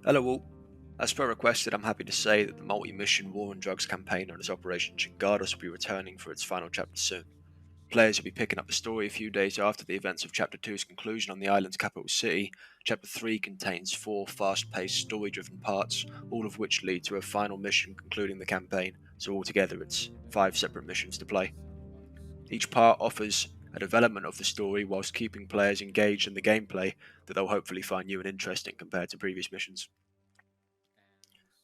Hello all. As per requested, I'm happy to say that the multi-mission War on Drugs campaign known as Operation Chingados will be returning for its final chapter soon. Players will be picking up the story a few days after the events of Chapter 2's conclusion on the island's capital city. Chapter 3 contains 4 fast-paced, story-driven parts, all of which lead to a final mission concluding the campaign, so altogether it's 5 separate missions to play. Each part offers a development of the story whilst keeping players engaged in the gameplay that they'll hopefully find new and interesting compared to previous missions.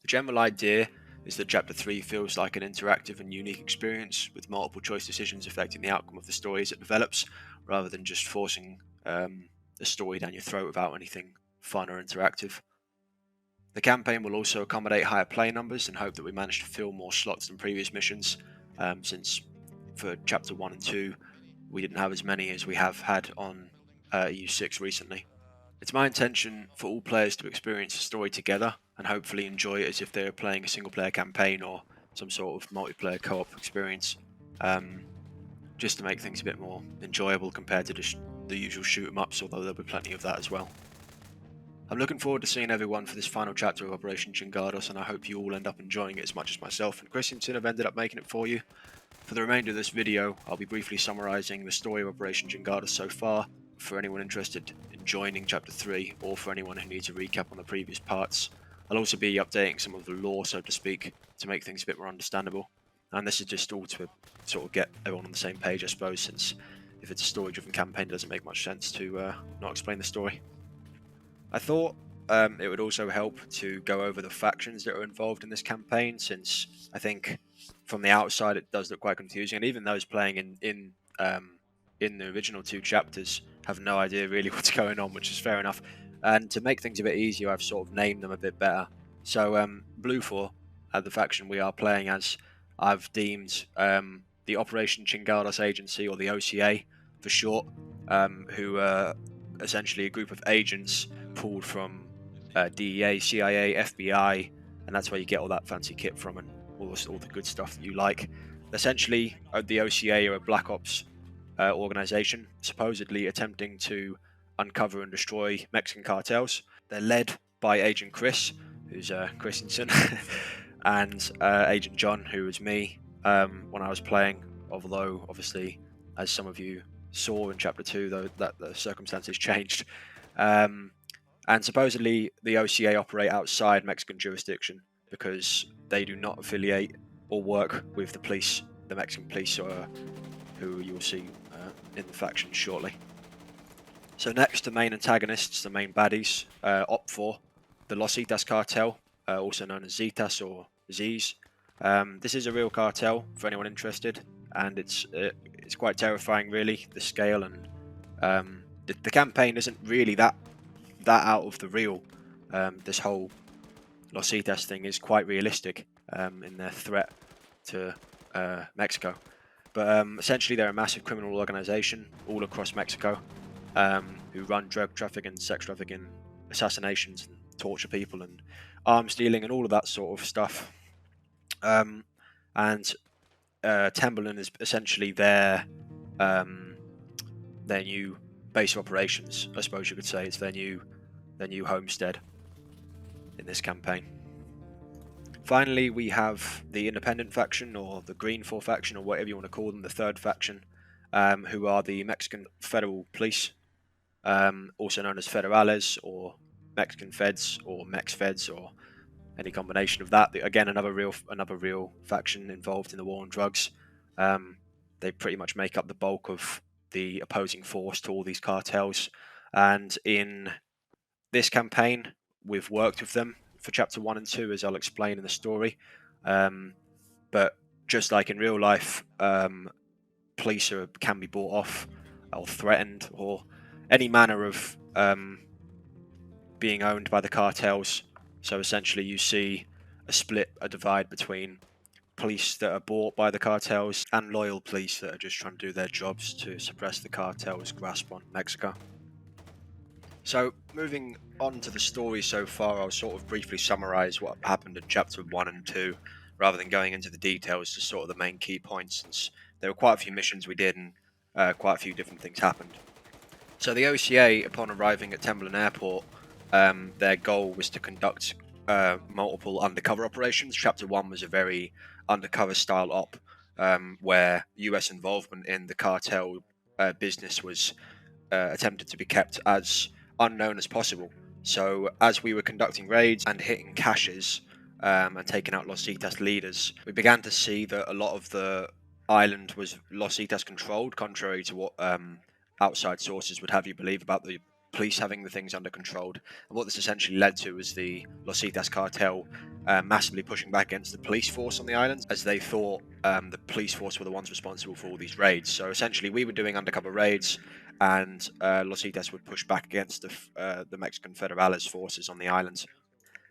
The general idea is that Chapter 3 feels like an interactive and unique experience, with multiple choice decisions affecting the outcome of the story as it develops, rather than just forcing the story down your throat without anything fun or interactive. The campaign will also accommodate higher play numbers and hope that we manage to fill more slots than previous missions, since for Chapter 1 and 2 we didn't have as many as we have had on EU6 recently. It's my intention for all players to experience the story together and hopefully enjoy it as if they were playing a single player campaign or some sort of multiplayer co-op experience, just to make things a bit more enjoyable compared to just the usual shoot 'em ups, although there'll be plenty of that as well. I'm looking forward to seeing everyone for this final chapter of Operation Chingados, and I hope you all end up enjoying it as much as myself and Christensen have ended up making it for you. For the remainder of this video, I'll be briefly summarising the story of Operation Chingados so far, for anyone interested in joining Chapter 3, or for anyone who needs a recap on the previous parts. I'll also be updating some of the lore, so to speak, to make things a bit more understandable. And this is just all to sort of get everyone on the same page, I suppose, since if it's a story-driven campaign, it doesn't make much sense to not explain the story. I thought it would also help to go over the factions that are involved in this campaign, since I think from the outside it does look quite confusing, and even those playing in the original 2 chapters have no idea really what's going on, which is fair enough. And to make things a bit easier, I've sort of named them a bit better. So BLUFOR, the faction we are playing as, I've deemed the Operation Chingados Agency, or the OCA for short, who are essentially a group of agents pulled from DEA, CIA, FBI, and that's where you get all that fancy kit from and all the good stuff that you like. Essentially, the OCA are a black ops organization, supposedly attempting to uncover and destroy Mexican cartels. They're led by Agent Chris, who's Christensen, and Agent John, who was me when I was playing, although obviously, as some of you saw in Chapter 2, though, that the circumstances changed. And supposedly the OCA operate outside Mexican jurisdiction because they do not affiliate or work with the police, the Mexican police, who you will see in the faction shortly. So next, the main antagonists, the main baddies, OPFOR, the Los Zetas cartel, also known as Zetas or Z's. This is a real cartel for anyone interested, and it's quite terrifying, really, the scale, and the campaign isn't really that out of the real. This whole Los Zetas thing is quite realistic in their threat to Mexico. But essentially, they're a massive criminal organization all across Mexico who run drug trafficking, sex trafficking, assassinations, and torture people, and arms dealing, and all of that sort of stuff. And Timberland is essentially their new base of operations. I suppose you could say it's their new homestead in this campaign. Finally, we have the independent faction, or the Green 4 faction, or whatever you want to call them, the third faction, who are the Mexican Federal Police, also known as Federales, or Mexican Feds, or Mex Feds, or any combination of that. Again, another real faction involved in the war on drugs. They pretty much make up the bulk of the opposing force to all these cartels, and in this campaign, we've worked with them for Chapter 1 and 2, as I'll explain in the story. But just like in real life, police can be bought off or threatened, or any manner of being owned by the cartels. So essentially you see a divide between police that are bought by the cartels and loyal police that are just trying to do their jobs to suppress the cartel's grasp on Mexico. So, moving on to the story so far, I'll sort of briefly summarise what happened in Chapter 1 and 2, rather than going into the details, just sort of the main key points, since there were quite a few missions we did and quite a few different things happened. So the OCA, upon arriving at Timberland Airport, their goal was to conduct multiple undercover operations. Chapter 1 was a very undercover style op, where US involvement in the cartel business was attempted to be kept as unknown as possible. So, as we were conducting raids and hitting caches and taking out Los Zetas leaders, we began to see that a lot of the island was Los Zetas controlled, contrary to what outside sources would have you believe about the police having the things under control. And what this essentially led to was the Los Zetas cartel massively pushing back against the police force on the islands, as they thought the police force were the ones responsible for all these raids. So essentially, we were doing undercover raids, and Los Zetas would push back against the Mexican Federales forces on the islands.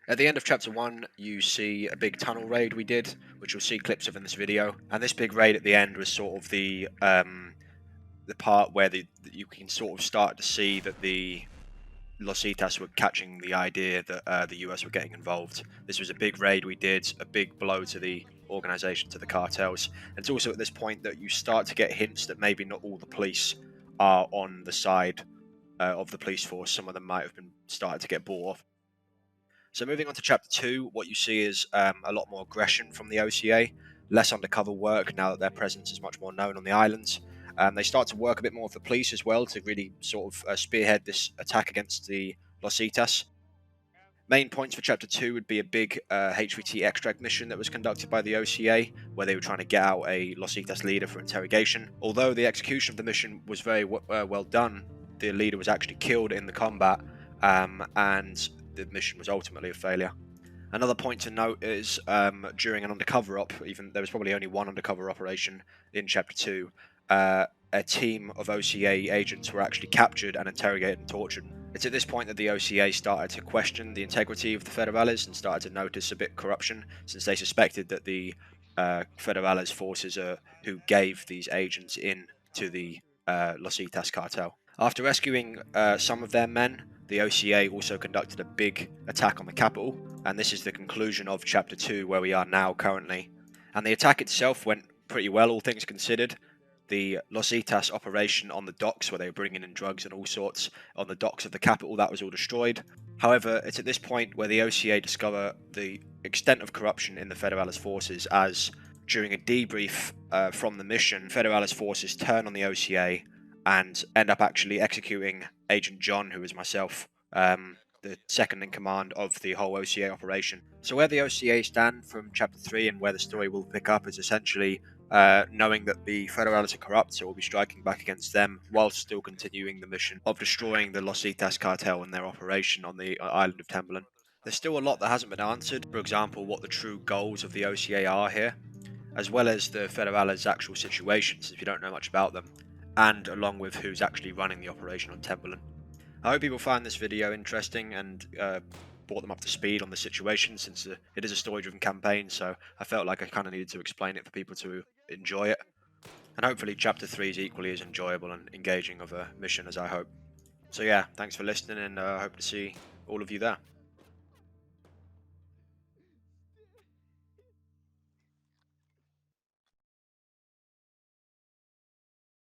At the end of Chapter 1, you see a big tunnel raid we did, which you'll see clips of in this video. And this big raid at the end was sort of the part where you can sort of start to see that the Los Zetas were catching the idea that the US were getting involved. This was a big raid we did, a big blow to the organization, to the cartels. And it's also at this point that you start to get hints that maybe not all the police are on the side of the police force. Some of them might have been started to get bought off. So moving on to Chapter 2, what you see is a lot more aggression from the OCA, less undercover work now that their presence is much more known on the islands. They start to work a bit more with the police as well to really sort of spearhead this attack against the Los Zetas. Main points for Chapter 2 would be a big HVT extract mission that was conducted by the OCA, where they were trying to get out a Los Zetas leader for interrogation. Although the execution of the mission was very well done, the leader was actually killed in the combat, and the mission was ultimately a failure. Another point to note is during an undercover op, even there was probably only one undercover operation in Chapter 2, a team of OCA agents were actually captured and interrogated and tortured. It's at this point that the OCA started to question the integrity of the Federales and started to notice a bit corruption, since they suspected that the Federales forces who gave these agents in to the Los Zetas cartel. After rescuing some of their men, the OCA also conducted a big attack on the capital, and this is the conclusion of Chapter 2, where we are now currently. And the attack itself went pretty well, all things considered. The Los Zetas operation on the docks, where they were bringing in drugs and all sorts, on the docks of the capital, that was all destroyed. However, it's at this point where the OCA discover the extent of corruption in the Federales forces, as during a debrief from the mission, Federales forces turn on the OCA and end up actually executing Agent John, who is myself, the second in command of the whole OCA operation. So where the OCA stand from Chapter 3 and where the story will pick up is essentially knowing that the Federales are corrupt, so we'll be striking back against them whilst still continuing the mission of destroying the Los Zetas cartel and their operation on the island of Temblin. There's still a lot that hasn't been answered, for example, what the true goals of the OCA are here, as well as the Federales' actual situation, since we don't know much about them, and along with who's actually running the operation on Temblin. I hope people find this video interesting and brought them up to speed on the situation, since it is a story-driven campaign, so I felt like I kind of needed to explain it for people to enjoy it. And hopefully Chapter 3 is equally as enjoyable and engaging of a mission as I hope. So yeah, thanks for listening, and I hope to see all of you there.